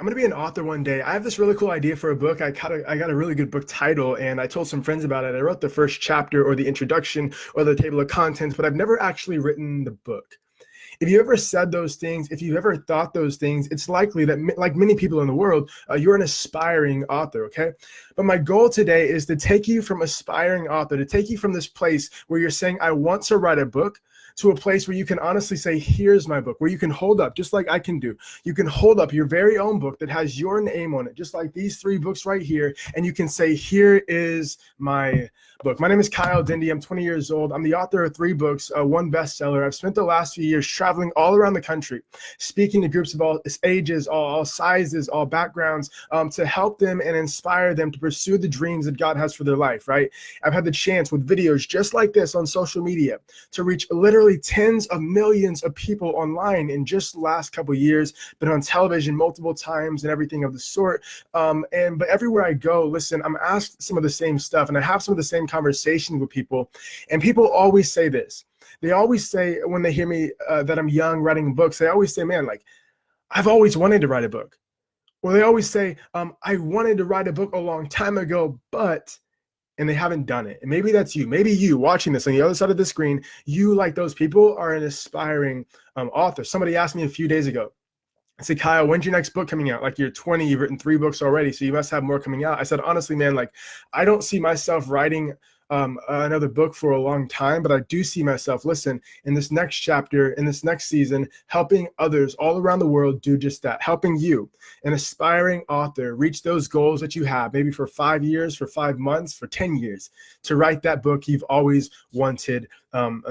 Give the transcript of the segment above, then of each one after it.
I'm gonna be an author one day. I have this really cool idea for a book. I got a really good book title, and I told some friends about it. I wrote the first chapter or the introduction or the table of contents, but I've never actually written the book. If you ever said those things, if you ever thought those things, it's likely that, like many people in the world, you're an aspiring author, okay? But my goal today is to take you from aspiring author, to take you from this place where you're saying, I want to write a book, to a place where you can honestly say, here's my book, where you can hold up, just like I can do. You can hold up your very own book that has your name on it, just like these three books right here, and you can say, here is my book. My name is Kyle Dindy. I'm 20 years old. I'm the author of three books, one bestseller. I've spent the last few years traveling all around the country, speaking to groups of all ages, all sizes, all backgrounds, to help them and inspire them to pursue the dreams that God has for their life, right? I've had the chance with videos just like this on social media to reach literally tens of millions of people online in just the last couple of years, been on television multiple times and everything of the sort. But everywhere I go, listen, I'm asked some of the same stuff, and I have some of the same conversations with people, and people always say this. They always say, when they hear me that I'm young writing books, they always say, man, like, I've always wanted to write a book. Or they always say, I wanted to write a book a long time ago, but, and they haven't done it. And maybe that's you. Maybe you watching this on the other side of the screen, you, like those people, are an aspiring author. Somebody asked me a few days ago, I said, Kyle, when's your next book coming out? Like, you're 20, you've written three books already, so you must have more coming out. I said, honestly, man, like, I don't see myself writing another book for a long time, but I do see myself, listen, in this next chapter, in this next season, helping others all around the world do just that, helping you, an aspiring author, reach those goals that you have, maybe for 5 years, for 5 months, for 10 years, to write that book you've always wanted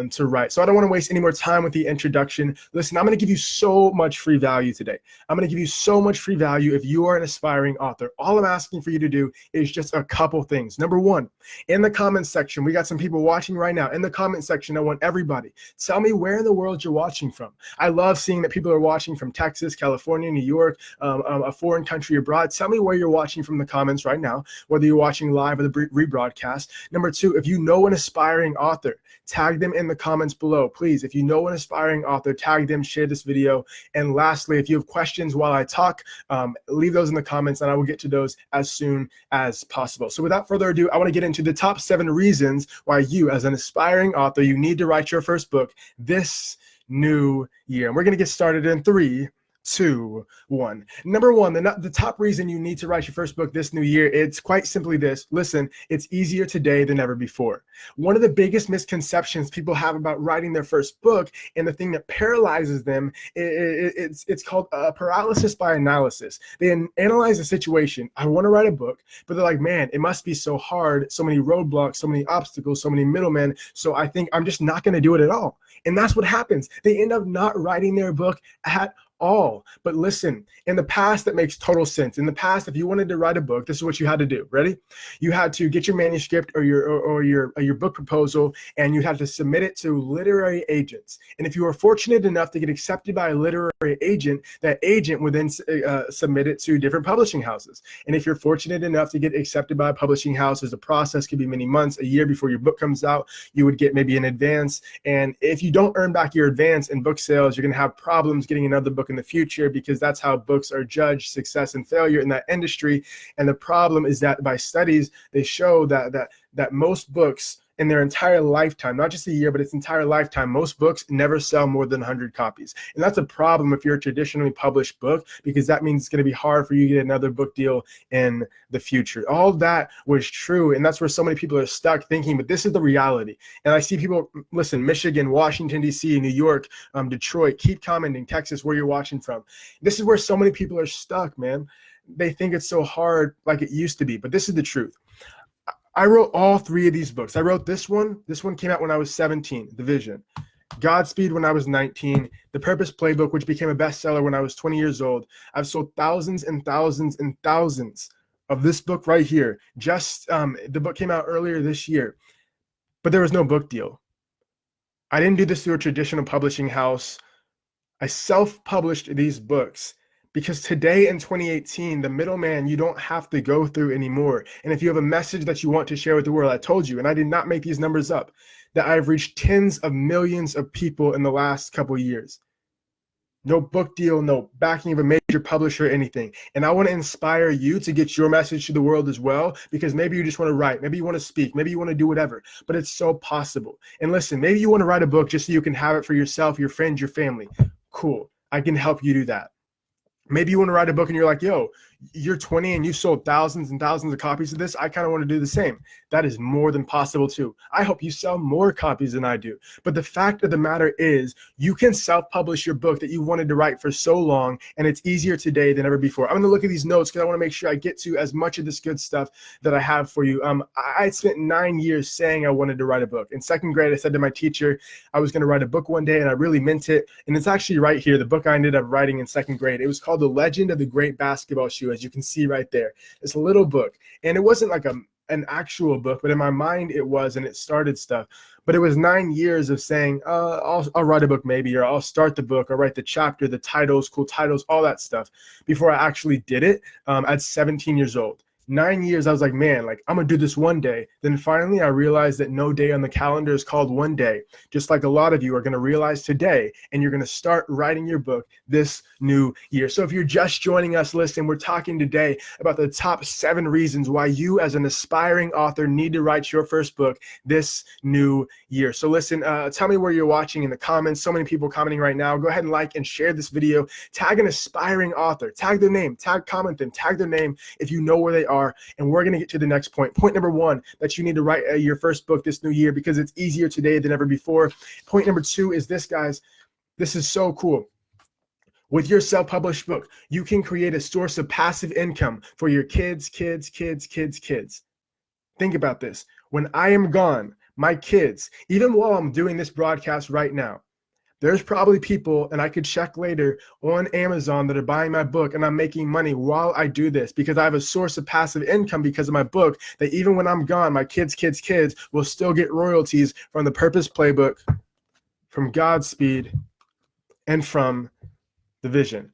to write. So I don't want to waste any more time with the introduction. Listen, I'm going to give you so much free value today. I'm going to give you so much free value if you are an aspiring author. All I'm asking for you to do is just a couple things. Number one, in the comments section, we got some people watching right now. In the comment section, I want everybody, tell me where in the world you're watching from. I love seeing that people are watching from Texas, California, New York, a foreign country abroad. Tell me where you're watching from the comments right now, whether you're watching live or the rebroadcast. Number two, if you know an aspiring author, tag them in the comments below. Please, if you know an aspiring author, tag them, share this video. And lastly, if you have questions while I talk, leave those in the comments and I will get to those as soon as possible. So without further ado, I want to get into the top 7 reasons why you, as an aspiring author, you need to write your first book this new year. And we're going to get started in 3, 2, 1. Number one, the top reason you need to write your first book this new year, it's quite simply this. Listen, it's easier today than ever before. One of the biggest misconceptions people have about writing their first book, and the thing that paralyzes them, it's called paralysis by analysis. They analyze a situation. I want to write a book, but they're like, man, it must be so hard, so many roadblocks, so many obstacles, so many middlemen, so I think I'm just not going to do it at all. And that's what happens. They end up not writing their book at all. But listen, in the past, that makes total sense. In the past, if you wanted to write a book, this is what you had to do. Ready? You had to get your manuscript or your book proposal, and you had to submit it to literary agents. And if you were fortunate enough to get accepted by a literary agent, that agent would then submit it to different publishing houses. And if you're fortunate enough to get accepted by publishing houses, the process could be many months, a year before your book comes out. You would get maybe an advance. And if you don't earn back your advance in book sales, you're going to have problems getting another book in the future, because that's how books are judged, success and failure in that industry. And the problem is that by studies, they show that most books in their entire lifetime, not just a year, but its entire lifetime, most books never sell more than 100 copies. And that's a problem if you're a traditionally published book, because that means it's going to be hard for you to get another book deal in the future. All that was true, and that's where so many people are stuck thinking, but this is the reality. And I see people, listen, Michigan, Washington, D.C., New York, Detroit, keep commenting, Texas, where you're watching from. This is where so many people are stuck, man. They think it's so hard like it used to be, but this is the truth. I wrote all 3 of these books. I wrote this one. This one came out when I was 17, The Vision. Godspeed when I was 19. The Purpose Playbook, which became a bestseller when I was 20 years old. I've sold thousands and thousands and thousands of this book right here. Just the book came out earlier this year, but there was no book deal. I didn't do this through a traditional publishing house. I self-published these books. Because today in 2018, the middleman you don't have to go through anymore. And if you have a message that you want to share with the world, I told you, and I did not make these numbers up, that I've reached tens of millions of people in the last couple of years. No book deal, no backing of a major publisher, anything. And I want to inspire you to get your message to the world as well, because maybe you just want to write, maybe you want to speak, maybe you want to do whatever, but it's so possible. And listen, maybe you want to write a book just so you can have it for yourself, your friends, your family. Cool. I can help you do that. Maybe you want to write a book and you're like, yo, you're 20 and you sold thousands and thousands of copies of this. I kind of want to do the same. That is more than possible too. I hope you sell more copies than I do. But the fact of the matter is, you can self-publish your book that you wanted to write for so long, and it's easier today than ever before. I'm going to look at these notes because I want to make sure I get to as much of this good stuff that I have for you. I spent 9 years saying I wanted to write a book. In second grade, I said to my teacher I was going to write a book one day, and I really meant it. And it's actually right here, the book I ended up writing in second grade. It was called The Legend of the Great Basketball Shoe, as you can see right there. It's a little book, and it wasn't like an actual book, but in my mind it was, and it started stuff. But it was 9 years of saying, I'll write a book maybe, or I'll start the book, or write the chapter, the titles, cool titles, all that stuff, before I actually did it at 17 years old. 9 years, I was like, man, like, I'm gonna do this one day. Then finally I realized that no day on the calendar is called one day, just like a lot of you are gonna realize today, and you're gonna start writing your book this new year. So if you're just joining us, listen, we're talking today about the top 7 reasons why you as an aspiring author need to write your first book this new year. So listen, tell me where you're watching in the comments. So many people commenting right now. Go ahead and like and share this video. Tag an aspiring author, tag their name, comment them, tag their name if you know where they are. And we're going to get to the next point. Point number 1, that you need to write your first book this new year because it's easier today than ever before. Point number 2 is this, guys. This is so cool. With your self-published book, you can create a source of passive income for your kids. Think about this. When I am gone, my kids, even while I'm doing this broadcast right now, there's probably people, and I could check later, on Amazon that are buying my book, and I'm making money while I do this because I have a source of passive income because of my book, that even when I'm gone, my kids will still get royalties from the Purpose Playbook, from Godspeed, and from the Vision.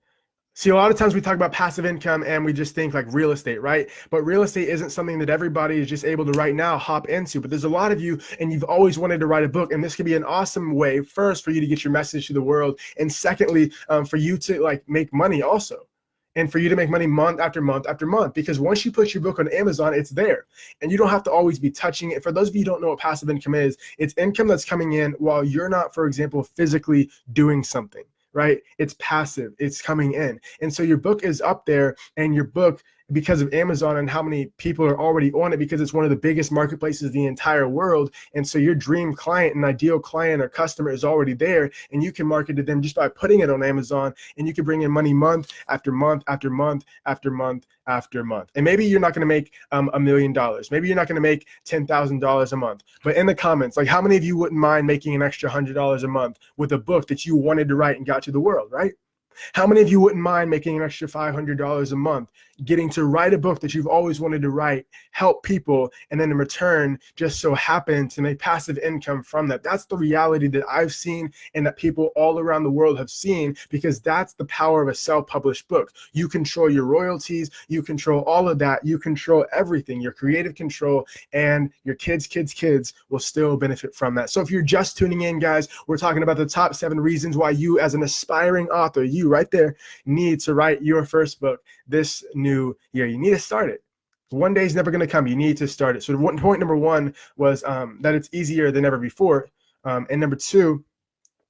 See, a lot of times we talk about passive income and we just think like real estate, right? But real estate isn't something that everybody is just able to right now hop into. But there's a lot of you, and you've always wanted to write a book, and this could be an awesome way, first, for you to get your message to the world, and secondly, for you to like make money also, and for you to make money month after month after month. Because once you put your book on Amazon, it's there, and you don't have to always be touching it. For those of you who don't know what passive income is, it's income that's coming in while you're not, for example, physically doing something. Right? It's passive, it's coming in. And so your book is up there, and your book, because of Amazon and how many people are already on it, because it's one of the biggest marketplaces in the entire world. And so your dream client, an ideal client or customer is already there, and you can market to them just by putting it on Amazon, and you can bring in money month after month after month after month after month. And maybe you're not going to make $1 million. Maybe you're not going to make $10,000 a month. But in the comments, like, how many of you wouldn't mind making an extra $100 a month with a book that you wanted to write and got to the world, right? How many of you wouldn't mind making an extra $500 a month, getting to write a book that you've always wanted to write, help people, and then in return just so happen to make passive income from that? That's the reality that I've seen, and that people all around the world have seen, because that's the power of a self-published book. You control your royalties, you control all of that, you control everything, your creative control, and your kids will still benefit from that. So if you're just tuning in, guys, we're talking about the top 7 reasons why you as an aspiring author, you right there, need to write your first book this new year. You need to start it. One day is never going to come. You need to start it. So point number 1 was that it's easier than ever before. And number 2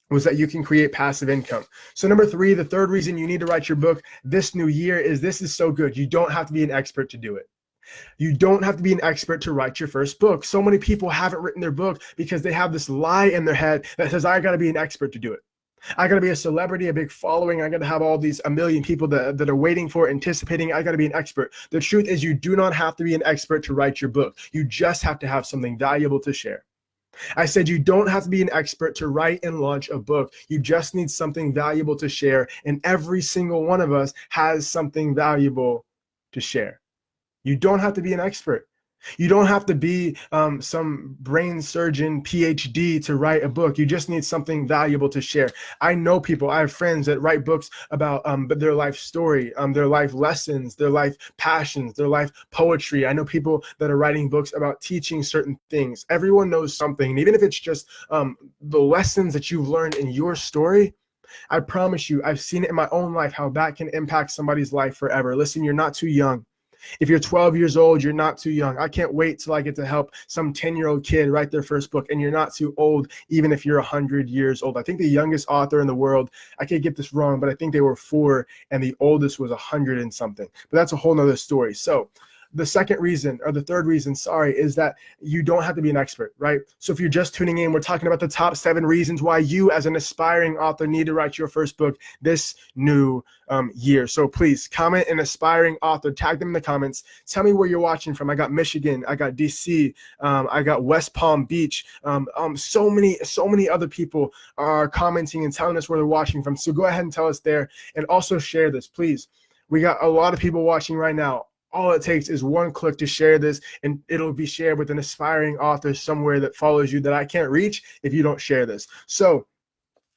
was that you can create passive income. So number 3, the third reason you need to write your book this new year is this is so good. You don't have to be an expert to do it. You don't have to be an expert to write your first book. So many people haven't written their book because they have this lie in their head that says, I got to be an expert to do it. I got to be a celebrity, a big following. I got to have all these 1 million people that are waiting for, anticipating. I got to be an expert. The truth is, you do not have to be an expert to write your book. You just have to have something valuable to share. I said you don't have to be an expert to write and launch a book. You just need something valuable to share. And every single one of us has something valuable to share. You don't have to be an expert. You don't have to be some brain surgeon PhD to write a book. You just need something valuable to share. I know people, I have friends that write books about their life story, their life lessons, their life passions, their life poetry. I know people that are writing books about teaching certain things. Everyone knows something. And even if it's just the lessons that you've learned in your story, I promise you, I've seen it in my own life, how that can impact somebody's life forever. Listen, you're not too young. If you're 12 years old, you're not too young. I can't wait till I get to help some 10-year-old kid write their first book, and you're not too old, even if you're 100 years old. I think the youngest author in the world, I could get this wrong, but I think they were 4, and the oldest was 100 and something. But that's a whole nother story. So the second reason, or the third reason, is that you don't have to be an expert, right? So if you're just tuning in, we're talking about the top 7 reasons why you as an aspiring author need to write your first book this new year. So please comment an aspiring author, tag them in the comments. Tell me where you're watching from. I got Michigan, I got DC, I got West Palm Beach. So many other people are commenting and telling us where they're watching from. So go ahead and tell us there, and also share this, please. We got a lot of people watching right now. All it takes is one click to share this, and it'll be shared with an aspiring author somewhere that follows you that I can't reach if you don't share this. So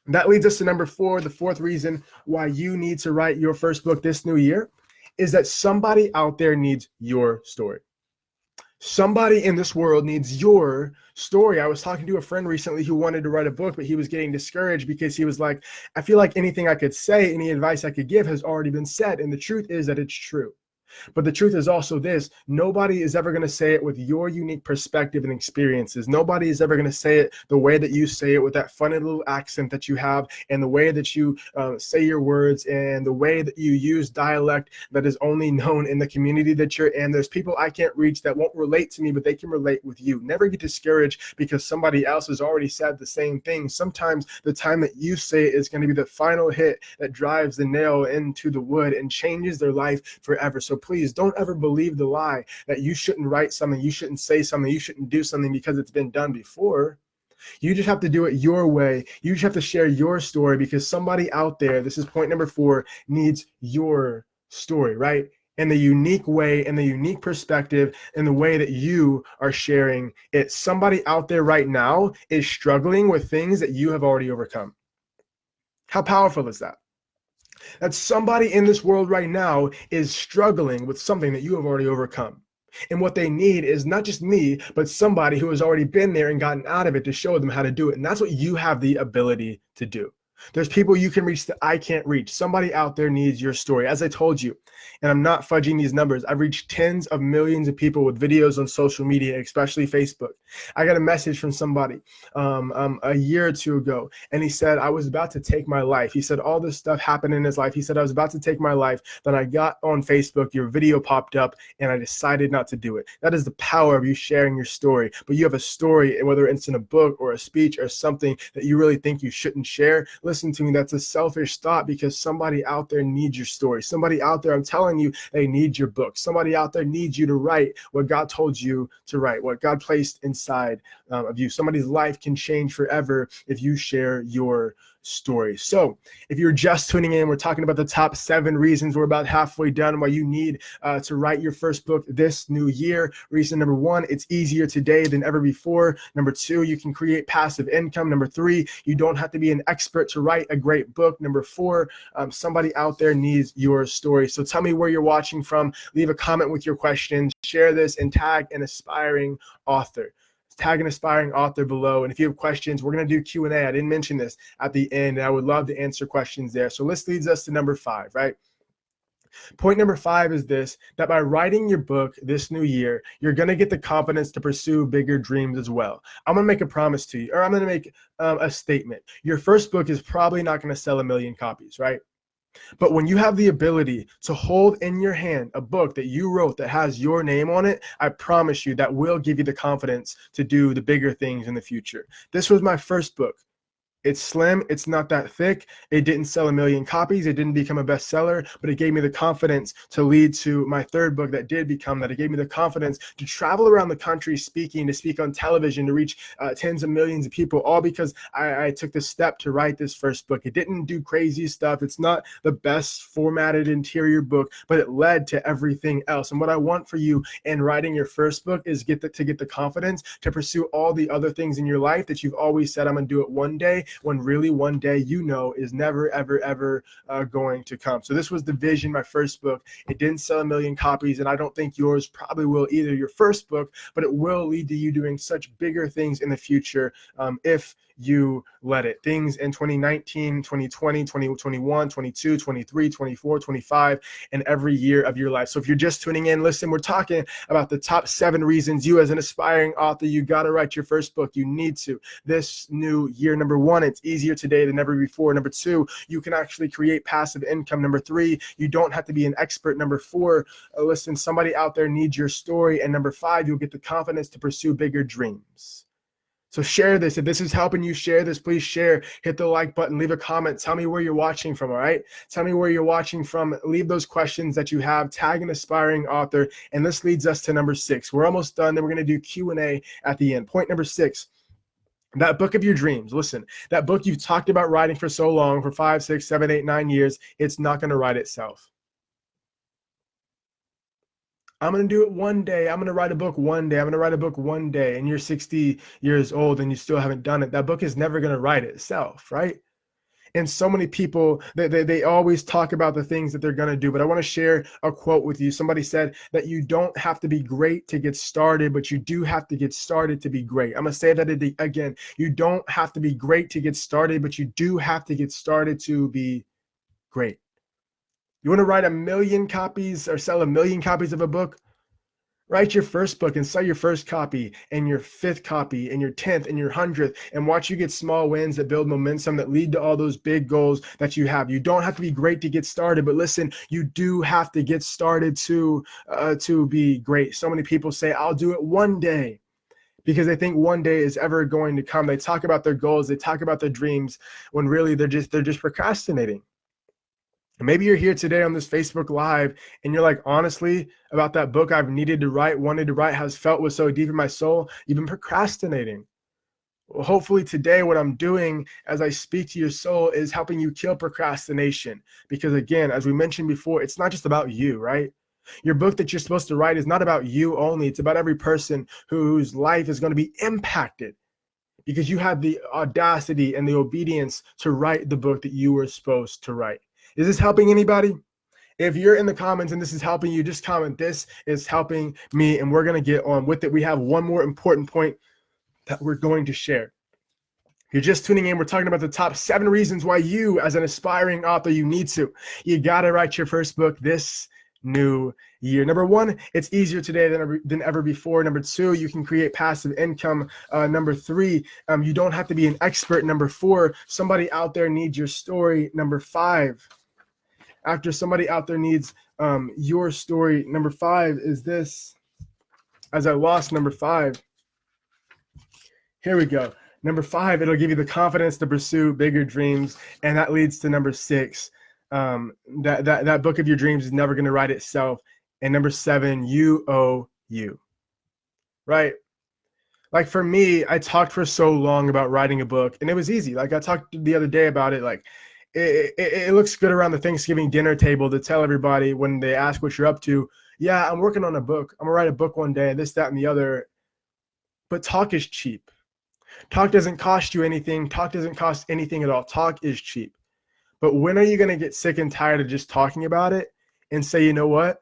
that leads us to number 4. The fourth reason why you need to write your first book this new year is that somebody out there needs your story. Somebody in this world needs your story. I was talking to a friend recently who wanted to write a book, but he was getting discouraged because he was like, I feel like anything I could say, any advice I could give has already been said. And the truth is that it's true. But the truth is also this: nobody is ever going to say it with your unique perspective and experiences. Nobody is ever going to say it the way that you say it, with that funny little accent that you have, and the way that you say your words, and the way that you use dialect that is only known in the community that you're in. There's people I can't reach that won't relate to me, but they can relate with you. Never get discouraged because somebody else has already said the same thing. Sometimes the time that you say it is going to be the final hit that drives the nail into the wood and changes their life forever. So please don't ever believe the lie that you shouldn't write something, you shouldn't say something, you shouldn't do something because it's been done before. You just have to do it your way. You just have to share your story, because somebody out there, this is point number 4, needs your story, right? And the unique way and the unique perspective and the way that you are sharing it. Somebody out there right now is struggling with things that you have already overcome. How powerful is that? That somebody in this world right now is struggling with something that you have already overcome. And what they need is not just me, but somebody who has already been there and gotten out of it to show them how to do it. And that's what you have the ability to do. There's people you can reach that I can't reach. Somebody out there needs your story. As I told you, and I'm not fudging these numbers, I've reached tens of millions of people with videos on social media, especially Facebook. I got a message from somebody a year or 2 ago, and he said, I was about to take my life. He said all this stuff happened in his life. He said, I was about to take my life. Then I got on Facebook, your video popped up, and I decided not to do it. That is the power of you sharing your story. But you have a story, whether it's in a book or a speech or something that you really think you shouldn't share. Listen to me, that's a selfish thought, because somebody out there needs your story. Somebody out there, I'm telling you, they need your book. Somebody out there needs you to write what God told you to write, what God placed inside of you. Somebody's life can change forever if you share your story. So if you're just tuning in, we're talking about the top 7 reasons. We're about halfway done why you need to write your first book this new year. Reason number 1, it's easier today than ever before. Number 2, you can create passive income. Number 3, you don't have to be an expert to write a great book. Number 4, somebody out there needs your story. So tell me where you're watching from. Leave a comment with your questions. Share this and tag an aspiring author. Tag an aspiring author below. And if you have questions, we're going to do Q&A. I didn't mention this at the end, and I would love to answer questions there. So this leads us to number 5, right? Point number 5 is this: that by writing your book this new year, you're going to get the confidence to pursue bigger dreams as well. I'm going to make a promise to you, or I'm going to make a statement. Your first book is probably not going to sell 1 million copies, right? But when you have the ability to hold in your hand a book that you wrote that has your name on it, I promise you that will give you the confidence to do the bigger things in the future. This was my first book. It's slim. It's not that thick. It didn't sell 1 million copies. It didn't become a bestseller, but it gave me the confidence to lead to my third book that did become that. It gave me the confidence to travel around the country speaking, to speak on television, to reach tens of millions of people, all because I took the step to write this first book. It didn't do crazy stuff. It's not the best formatted interior book, but it led to everything else. And what I want for you in writing your first book is to get the confidence to pursue all the other things in your life that you've always said, I'm going to do it one day. when really one day is never, ever, ever going to come. So this was The Vision, my first book. It didn't sell a million copies, and I don't think yours probably will either, your first book, but it will lead to you doing such bigger things in the future if you let it. Things in 2019, 2020, 2021, 22, 23, 24, 25, and every year of your life. So if you're just tuning in, listen, we're talking about the top 7 reasons you as an aspiring author, you got to write your first book. You need to. This new year, number 1, it's easier today than ever before. Number 2, you can actually create passive income. Number 3, you don't have to be an expert. Number 4, listen, somebody out there needs your story. And number 5, you'll get the confidence to pursue bigger dreams. So share this. If this is helping you share this, please share. Hit the like button. Leave a comment. Tell me where you're watching from, all right? Tell me where you're watching from. Leave those questions that you have. Tag an aspiring author. And this leads us to number 6. We're almost done. Then we're going to do Q&A at the end. Point number 6. That book of your dreams. Listen, that book you've talked about writing for so long, for 5, 6, 7, 8, 9 years, it's not going to write itself. I'm going to do it one day. I'm going to write a book one day. I'm going to write a book one day. And you're 60 years old and you still haven't done it. That book is never going to write itself, right? And so many people, they always talk about the things that they're going to do. But I want to share a quote with you. Somebody said that you don't have to be great to get started, but you do have to get started to be great. I'm going to say that again. You don't have to be great to get started, but you do have to get started to be great. You want to write 1 million copies or sell 1 million copies of a book? Write your first book and sell your first copy and your 5th copy and your 10th and your 100th, and watch you get small wins that build momentum that lead to all those big goals that you have. You don't have to be great to get started, but listen, you do have to get started to be great. So many people say, I'll do it one day, because they think one day is ever going to come. They talk about their goals, they talk about their dreams, when really they're just procrastinating. Maybe you're here today on this Facebook Live and you're like, honestly, about that book I've needed to write, wanted to write, has felt was so deep in my soul, you've been procrastinating. Well, hopefully today what I'm doing as I speak to your soul is helping you kill procrastination. Because again, as we mentioned before, it's not just about you, right? Your book that you're supposed to write is not about you only. It's about every person whose life is going to be impacted, because you had the audacity and the obedience to write the book that you were supposed to write. Is this helping anybody? If you're in the comments and this is helping you, just comment, this is helping me, and we're going to get on with it. We have one more important point that we're going to share. If you're just tuning in, we're talking about the top 7 reasons why you, as an aspiring author, you got to write your first book this new year. Number 1, it's easier today than ever before. Number 2, you can create passive income. Number 3, you don't have to be an expert. Number 4, somebody out there needs your story. Number 5, after somebody out there needs your story. Number 5 is this. As I lost number 5. Here we go. Number 5, it'll give you the confidence to pursue bigger dreams. And that leads to number 6. That book of your dreams is never going to write itself. And number 7, you owe you. Right? Like for me, I talked for so long about writing a book, and it was easy. Like I talked the other day about it. Like it looks good around the Thanksgiving dinner table to tell everybody when they ask what you're up to. Yeah, I'm working on a book. I'm gonna write a book one day, this, that, and the other. But talk is cheap. Talk doesn't cost you anything. Talk doesn't cost anything at all. Talk is cheap. But when are you going to get sick and tired of just talking about it and say, you know what?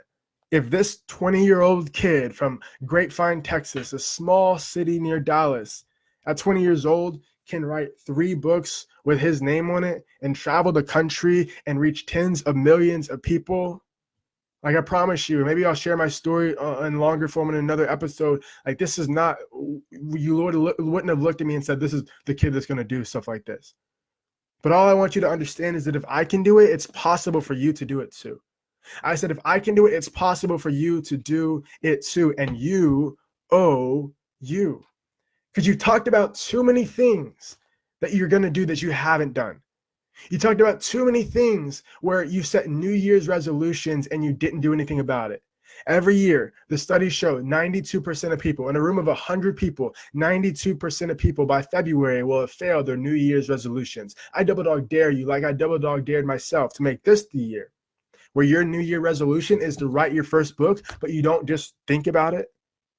If this 20-year-old kid from Grapevine, Texas, a small city near Dallas, at 20 years old, can write 3 books with his name on it and travel the country and reach tens of millions of people, like I promise you, maybe I'll share my story in longer form in another episode. Like this is not, you wouldn't have looked at me and said, this is the kid that's going to do stuff like this. But all I want you to understand is that if I can do it, it's possible for you to do it too. I said, if I can do it, it's possible for you to do it too. And you owe you. Because you talked about too many things that you're going to do that you haven't done. You talked about too many things where you set New Year's resolutions and you didn't do anything about it. Every year, the studies show 92% of people, in a room of 100 people, 92% of people by February will have failed their New Year's resolutions. I double dog dare you, like I double dog dared myself, to make this the year where your New Year resolution is to write your first book, but you don't just think about it.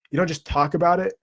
You don't just talk about it,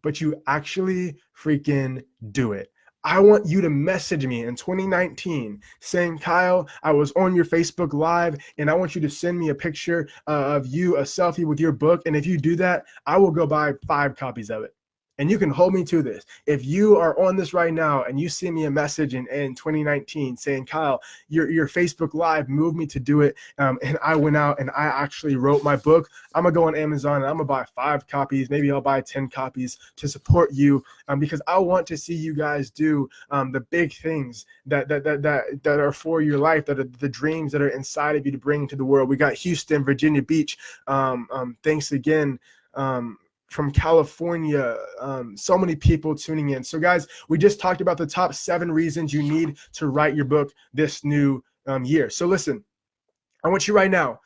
but you actually freaking do it. I want you to message me in 2019 saying, Kyle, I was on your Facebook Live, and I want you to send me a picture of you, a selfie with your book. And if you do that, I will go buy 5 copies of it. And you can hold me to this. If you are on this right now and you send me a message in 2019 saying, Kyle, your Facebook Live moved me to do it, and I went out and I actually wrote my book, I'm going to go on Amazon and I'm going to buy 5 copies. Maybe I'll buy 10 copies to support you, because I want to see you guys do the big things that are for your life, that are the dreams that are inside of you to bring to the world. We got Houston, Virginia Beach. Thanks again. From California, so many people tuning in. So guys, we just talked about the top 7 reasons you need to write your book this new year. So listen, I want you right now,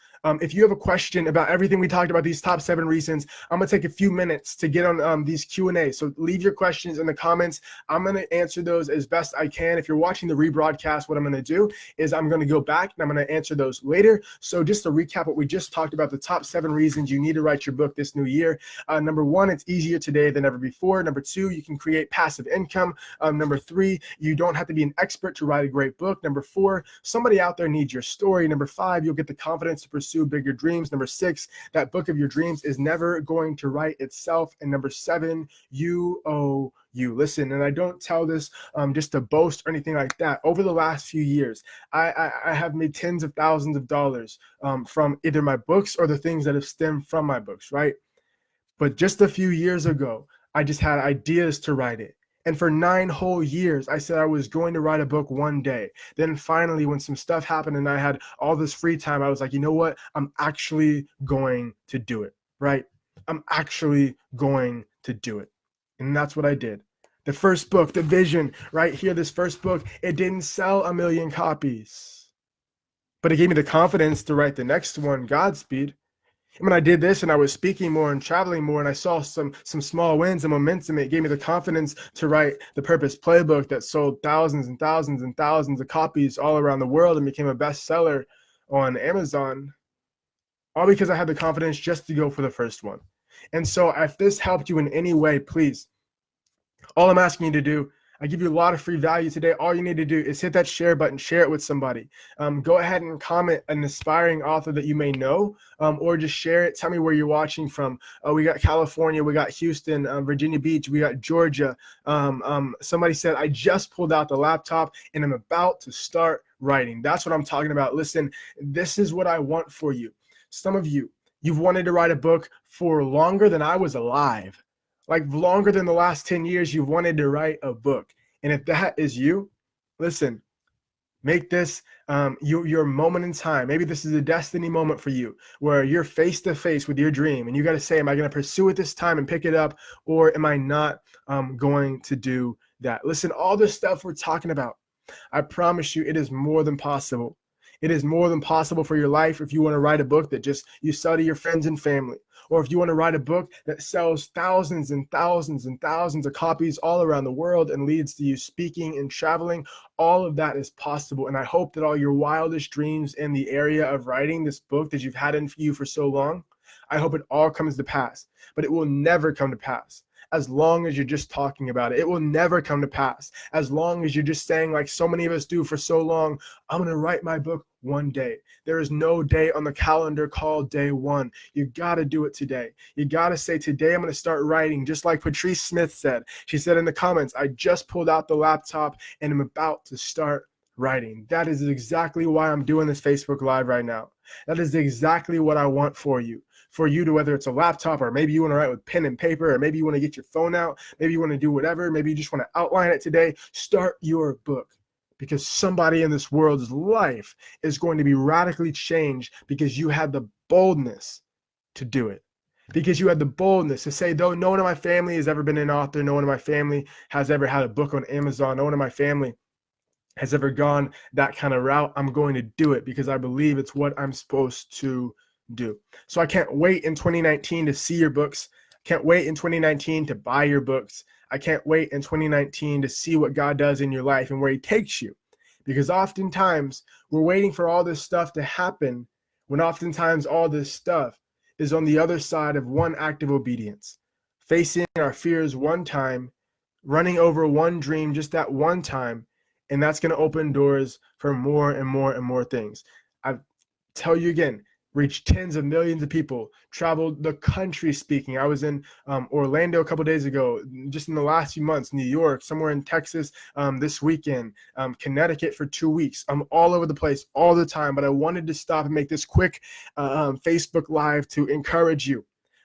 if you have a question about everything we talked about, these top 7 reasons, I'm going to take a few minutes to get on these Q&A. So leave your questions in the comments. I'm going to answer those as best I can. If you're watching the rebroadcast, what I'm going to do is I'm going to go back and I'm going to answer those later. So just to recap what we just talked about, the top 7 reasons you need to write your book this new year. Number 1, it's easier today than ever before. Number 2, you can create passive income. Number 3, you don't have to be an expert to write a great book. Number 4, somebody out there needs your story. Number 5, you'll get the confidence to pursue bigger dreams. Number 6, that book of your dreams is never going to write itself. And number 7, you owe you. Listen, and I don't tell this just to boast or anything like that. Over the last few years, I have made tens of thousands of dollars from either my books or the things that have stemmed from my books, right? But just a few years ago, I just had ideas to write it. And for 9 whole years, I said I was going to write a book one day. Then finally, when some stuff happened and I had all this free time, I was like, you know what? I'm actually going to do it, right? I'm actually going to do it. And that's what I did. The first book, The Vision, right here, this first book, it didn't sell 1 million copies. But it gave me the confidence to write the next one, Godspeed. And when I did this and I was speaking more and traveling more and I saw some small wins and momentum, it gave me the confidence to write the Purpose Playbook that sold thousands and thousands and thousands of copies all around the world and became a bestseller on Amazon, all because I had the confidence just to go for the first one. And so if this helped you in any way, please, all I'm asking you to do, I give you a lot of free value today. All you need to do is hit that share button, share it with somebody. Go ahead and comment an aspiring author that you may know, or just share it. Tell me where you're watching from. We got California, we got Houston, Virginia Beach, we got Georgia. Somebody said, I just pulled out the laptop and I'm about to start writing. That's what I'm talking about. Listen, this is what I want for you. Some of you, you've wanted to write a book for longer than I was alive. Like longer than the last 10 years, you've wanted to write a book. And if that is you, listen, make this your moment in time. Maybe this is a destiny moment for you where you're face to face with your dream and you got to say, am I going to pursue it this time and pick it up, or am I not going to do that? Listen, all this stuff we're talking about, I promise you it is more than possible. It is more than possible for your life if you want to write a book that just you sell to your friends and family. Or if you want to write a book that sells thousands and thousands and thousands of copies all around the world and leads to you speaking and traveling, all of that is possible. And I hope that all your wildest dreams in the area of writing this book that you've had in you for so long, I hope it all comes to pass. But it will never come to pass as long as you're just talking about it. It will never come to pass as long as you're just saying, like so many of us do for so long, I'm going to write my book one day. There is no day on the calendar called day one. You got to do it today. You got to say, today I'm going to start writing, just like Patrice Smith said. She said in the comments, I just pulled out the laptop and I'm about to start writing. That is exactly why I'm doing this Facebook Live right now. That is exactly what I want for you. For you to, whether it's a laptop or maybe you want to write with pen and paper, or maybe you want to get your phone out, maybe you want to do whatever, maybe you just want to outline it today, start your book. Because somebody in this world's life is going to be radically changed because you had the boldness to do it. Because you had the boldness to say, though no one in my family has ever been an author, no one in my family has ever had a book on Amazon, no one in my family has ever gone that kind of route, I'm going to do it because I believe it's what I'm supposed to do. So I can't wait in 2019 to see your books. Can't wait in 2019 to buy your books. I can't wait in 2019 to see what God does in your life and where he takes you. Because oftentimes we're waiting for all this stuff to happen when oftentimes all this stuff is on the other side of one act of obedience. Facing our fears one time, running over one dream just that one time, and that's going to open doors for more and more and more things. I tell you again, reached tens of millions of people, traveled the country speaking. I was in Orlando a couple days ago, just in the last few months, New York, somewhere in Texas this weekend, Connecticut for 2 weeks. I'm all over the place all the time, but I wanted to stop and make this quick Facebook Live to encourage you.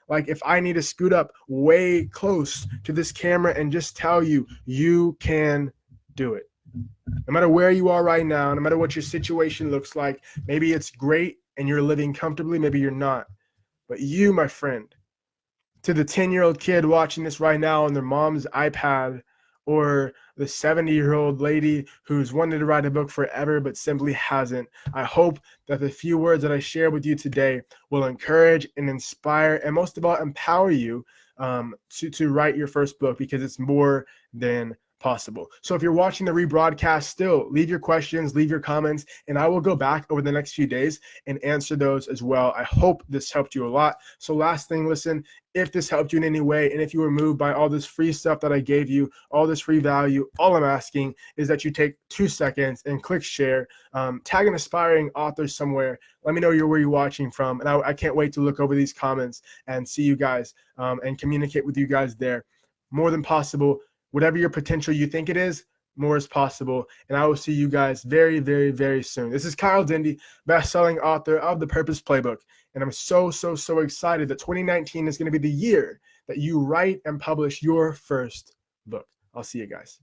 Like, if I need to scoot up way close to this camera and just tell you, you can do it. No matter where you are right now, no matter what your situation looks like, maybe it's great and you're living comfortably, maybe you're not. But you, my friend, to the 10-year-old kid watching this right now on their mom's iPad, or the 70-year-old lady who's wanted to write a book forever but simply hasn't, I hope that the few words that I share with you today will encourage and inspire, and most of all, empower you to write your first book, because it's more than possible. So if you're watching the rebroadcast still, leave your questions, leave your comments, and I will go back over the next few days and answer those as well. I hope this helped you a lot. So last thing, listen, if this helped you in any way, and if you were moved by all this free stuff that I gave you, all this free value, all I'm asking is that you take 2 seconds and click share, tag an aspiring author somewhere. Let me know where you're watching from, and I can't wait to look over these comments and see you guys and communicate with you guys there. More than possible. Whatever your potential you think it is, more is possible. And I will see you guys very, very, very soon. This is Kyle Dindy, best-selling author of The Purpose Playbook. And I'm so, so, so excited that 2019 is going to be the year that you write and publish your first book. I'll see you guys.